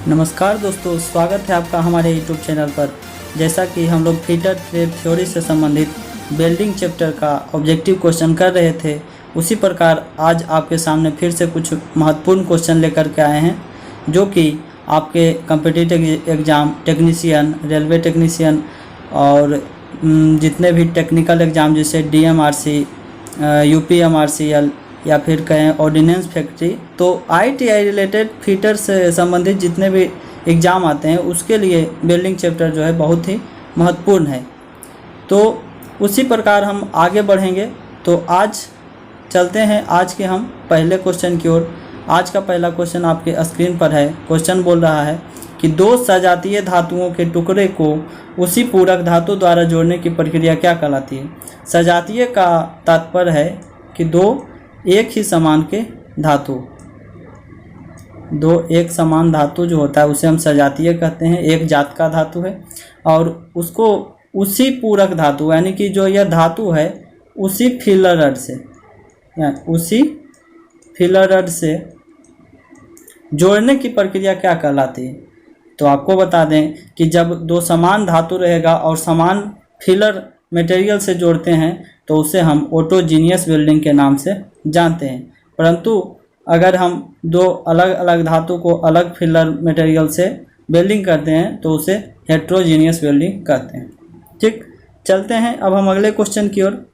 नमस्कार दोस्तों, स्वागत है आपका हमारे YouTube चैनल पर। जैसा कि हम लोग फीटर ट्रेड थ्योरी से संबंधित वेल्डिंग चैप्टर का ऑब्जेक्टिव क्वेश्चन कर रहे थे, उसी प्रकार आज आपके सामने फिर से कुछ महत्वपूर्ण क्वेश्चन लेकर के आए हैं, जो कि आपके competitive exam, technician, railway technician और जितने भी टेक्निकल एग्ज़ाम जैसे DMRC, UPMRCL या फिर कहें ऑर्डिनेंस फैक्ट्री, तो ITI रिलेटेड फीटर से संबंधित जितने भी एग्ज़ाम आते हैं उसके लिए वेल्डिंग चैप्टर जो है बहुत ही महत्वपूर्ण है। तो उसी प्रकार हम आगे बढ़ेंगे। तो आज चलते हैं आज के हम पहले क्वेश्चन की ओर। आज का पहला क्वेश्चन आपके स्क्रीन पर है। क्वेश्चन बोल रहा है कि दो सजातीय धातुओं के टुकड़े को उसी पूरक धातु द्वारा जोड़ने की प्रक्रिया क्या कहलाती है। सजातीय का तात्पर्य है कि दो एक ही समान के धातु, दो एक समान धातु जो होता है उसे हम सजातीय कहते हैं। एक जात का धातु है और उसको उसी पूरक धातु यानी कि जो यह धातु है उसी फिलर रड से, उसी फिलर रड से जोड़ने की प्रक्रिया क्या कहलाती है। तो आपको बता दें कि जब दो समान धातु रहेगा और समान फिलर मटेरियल से जोड़ते हैं तो उसे हम ऑटोजीनियस वेल्डिंग के नाम से जानते हैं। परंतु अगर हम दो अलग अलग धातु को अलग फिलर मटेरियल से वेल्डिंग करते हैं तो उसे हेट्रोजीनियस वेल्डिंग कहते हैं। ठीक, चलते हैं अब हम अगले क्वेश्चन की ओर।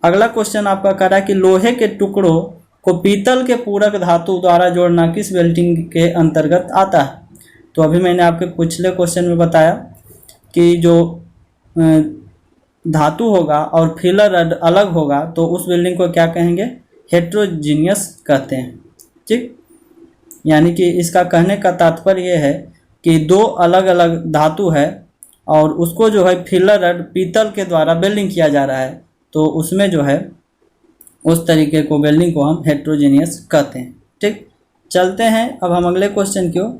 अगला क्वेश्चन आपका कह रहा है कि लोहे के टुकड़ों को पीतल के पूरक धातु द्वारा जोड़ना किस वेल्डिंग के अंतर्गत आता है। तो अभी मैंने आपके पिछले क्वेश्चन में बताया कि जो धातु होगा और फिलर रड अलग होगा तो उस वेल्डिंग को क्या कहेंगे, हेट्रोजीनियस कहते हैं। ठीक, यानी कि इसका कहने का तात्पर्य यह है कि दो अलग अलग धातु है और उसको जो है फिलर रड पीतल के द्वारा वेल्डिंग किया जा रहा है, तो उसमें जो है उस तरीके को वेल्डिंग को हम हेट्रोजीनियस कहते हैं। ठीक, चलते हैं अब हम अगले क्वेश्चन की ओर।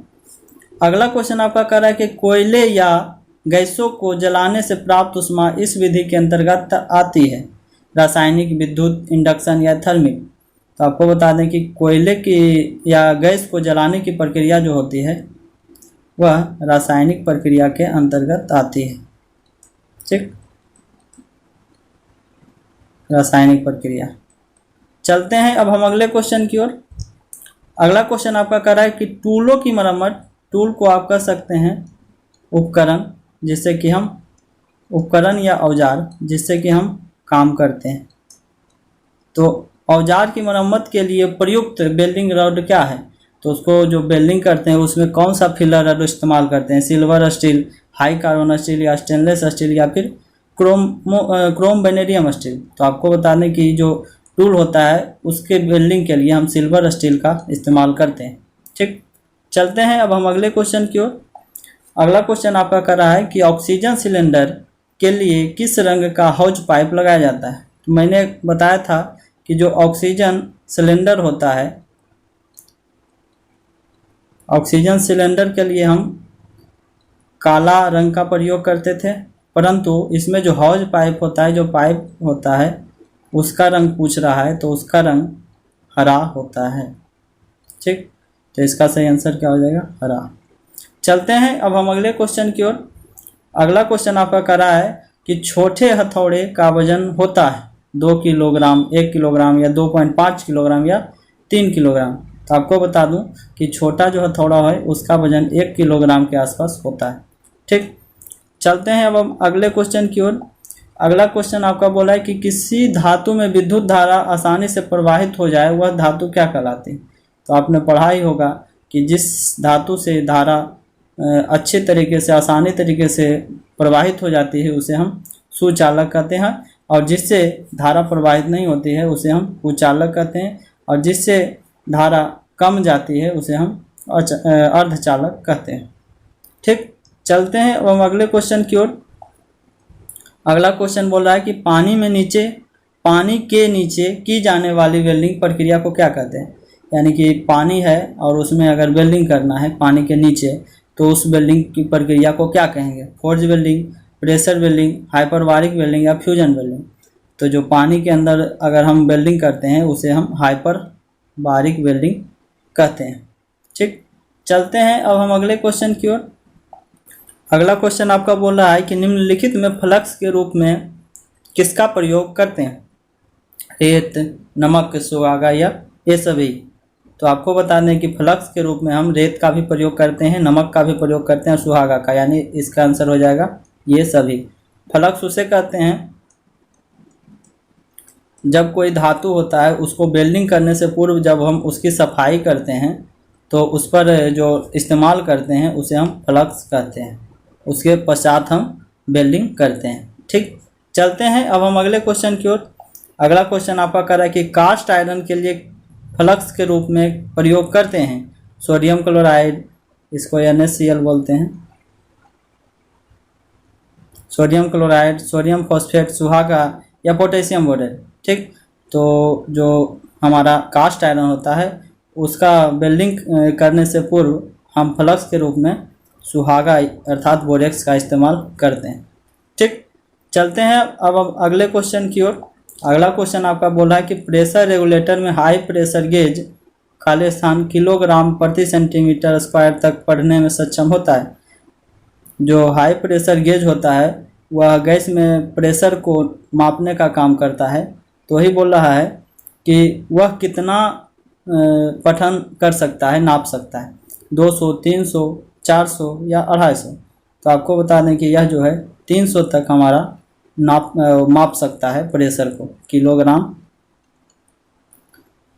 अगला क्वेश्चन आपका कह रहा है कि कोयले या गैसों को जलाने से प्राप्त ऊष्मा इस विधि के अंतर्गत आती है, रासायनिक, विद्युत, इंडक्शन या थर्मिक। तो आपको बता दें कि कोयले की या गैस को जलाने की प्रक्रिया जो होती है वह रासायनिक प्रक्रिया के अंतर्गत आती है। ठीक, रासायनिक प्रक्रिया। चलते हैं अब हम अगले क्वेश्चन की ओर। अगला क्वेश्चन आपका कह रहा है कि टूलों की मरम्मत, टूल को आप कह सकते हैं उपकरण, जिससे कि हम उपकरण या औजार जिससे कि हम काम करते हैं। तो औजार की मरम्मत के लिए प्रयुक्त वेल्डिंग रॉड क्या है। तो उसको जो वेल्डिंग करते हैं उसमें कौन सा फिलर रड इस्तेमाल करते हैं, silver steel, high carbon steel या स्टेनलेस स्टील या फिर क्रोम वेनेडियम स्टील। तो आपको बता दें कि जो टूल होता है उसके वेल्डिंग के लिए हम सिल्वर स्टील का इस्तेमाल करते हैं। ठीक, चलते हैं अब हम अगले क्वेश्चन की ओर। अगला क्वेश्चन आपका कर रहा है कि ऑक्सीजन सिलेंडर के लिए किस रंग का हौज पाइप लगाया जाता है। तो मैंने बताया था कि जो ऑक्सीजन सिलेंडर होता है, ऑक्सीजन सिलेंडर के लिए हम काला रंग का प्रयोग करते थे, परंतु इसमें जो हौज पाइप होता है, जो पाइप होता है उसका रंग पूछ रहा है तो उसका रंग हरा होता है। ठीक, तो इसका सही आंसर क्या हो जाएगा, हरा। चलते हैं अब हम अगले क्वेश्चन की ओर। अगला क्वेश्चन आपका कह रहा है कि छोटे हथौड़े का वजन होता है 2 किलोग्राम, 1 किलोग्राम या 2.5 किलोग्राम या 3 किलोग्राम। तो आपको बता दूं कि छोटा जो हथौड़ा है उसका वजन 1 किलोग्राम के आसपास होता है। ठीक, चलते हैं अब हम अगले क्वेश्चन की ओर। अगला क्वेश्चन आपका बोला है कि किसी धातु में विद्युत धारा आसानी से प्रवाहित हो जाए वह धातु क्या कहलाती है। तो आपने पढ़ा ही होगा कि जिस धातु से धारा अच्छे तरीके से, आसानी तरीके से प्रवाहित हो जाती है उसे हम सुचालक कहते हैं, और जिससे धारा प्रवाहित नहीं होती है उसे हम कुचालक कहते हैं, और जिससे धारा कम जाती है उसे हम अर्धचालक कहते हैं। ठीक, चलते हैं अब हम अगले क्वेश्चन की ओर। अगला क्वेश्चन बोल रहा है कि पानी के नीचे की जाने वाली वेल्डिंग प्रक्रिया को क्या कहते हैं। यानी कि पानी है और उसमें अगर वेल्डिंग करना है पानी के नीचे, तो उस वेल्डिंग की प्रक्रिया को क्या कहेंगे, forge welding, pressure welding, hyperbaric welding या फ्यूजन वेल्डिंग। तो जो पानी के अंदर अगर हम वेल्डिंग करते हैं उसे हम हाइपरबारिक वेल्डिंग कहते हैं। ठीक, चलते हैं अब हम अगले क्वेश्चन की ओर। अगला क्वेश्चन आपका बोल रहा है कि निम्नलिखित में फ्लक्स के रूप में किसका प्रयोग करते हैं? रेत, नमक, सुहागा या ये सभी। तो आपको बता दें कि फ्लक्स के रूप में हम रेत का भी प्रयोग करते हैं, नमक का भी प्रयोग करते हैं और सुहागा का, यानी इसका आंसर हो जाएगा ये सभी। फ्लक्स उसे कहते हैं जब कोई धातु होता है उसको वेल्डिंग करने से पूर्व जब हम उसकी सफाई करते हैं तो उस पर जो इस्तेमाल करते हैं उसे हम फ्लक्स कहते हैं, उसके पश्चात हम वेल्डिंग करते हैं। ठीक, चलते हैं अब हम अगले क्वेश्चन की ओर। अगला क्वेश्चन आपका कह रहा है कि कास्ट आयरन के लिए फ्लक्स के रूप में प्रयोग करते हैं सोडियम क्लोराइड, इसको NaCl बोलते हैं, सोडियम क्लोराइड, सोडियम फॉस्फेट, सुहागा या पोटेशियम बोरेट। ठीक, तो जो हमारा कास्ट आयरन होता है उसका वेल्डिंग करने से पूर्व हम फ्लक्स के रूप में सुहागा अर्थात बोरेक्स का इस्तेमाल करते हैं। ठीक, चलते हैं अब अगले क्वेश्चन की ओर। अगला क्वेश्चन आपका बोल रहा है कि प्रेशर रेगुलेटर में हाई प्रेशर गेज खाली स्थान किलोग्राम प्रति सेंटीमीटर स्क्वायर तक पढ़ने में सक्षम होता है। जो हाई प्रेशर गेज होता है वह गैस में प्रेशर को मापने का काम करता है। तो वही बोल रहा है कि वह कितना पठन कर सकता है, नाप सकता है, 200, 300, 400 या 250। तो आपको बता दें कि यह जो है 300 तक हमारा माप सकता है प्रेशर को किलोग्राम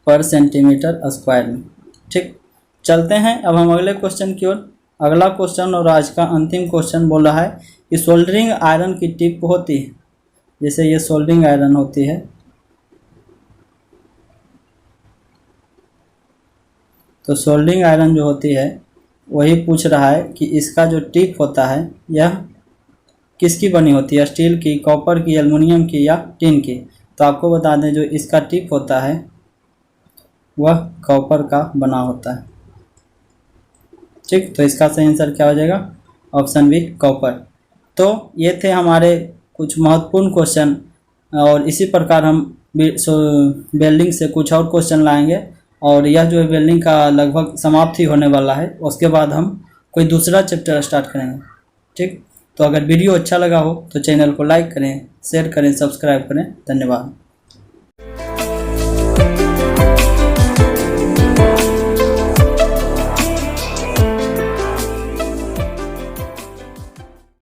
पर सेंटीमीटर स्क्वायर में। ठीक, चलते हैं अब हम अगले क्वेश्चन की ओर। अगला क्वेश्चन और आज का अंतिम क्वेश्चन बोल रहा है कि सोल्डरिंग आयरन की टिप होती है, जैसे ये सोल्डरिंग आयरन होती है, तो सोल्डरिंग आयरन जो होती है वही पूछ रहा है कि इसका जो टिप होता है यह किसकी बनी होती है, स्टील की, कॉपर की, एल्युमिनियम की या टिन की। तो आपको बता दें जो इसका टिप होता है वह कॉपर का बना होता है। ठीक, तो इसका सही आंसर क्या हो जाएगा? Option B, copper. तो ये थे हमारे कुछ महत्वपूर्ण क्वेश्चन और इसी प्रकार हम वेल्डिंग से कुछ और क्वेश्चन लाएंगे और यह जो है वेल्डिंग का लगभग समाप्ति होने वाला है, उसके बाद हम कोई दूसरा चैप्टर स्टार्ट करेंगे। ठीक, तो अगर वीडियो अच्छा लगा हो तो चैनल को लाइक करें, शेयर करें, सब्सक्राइब करें। धन्यवाद।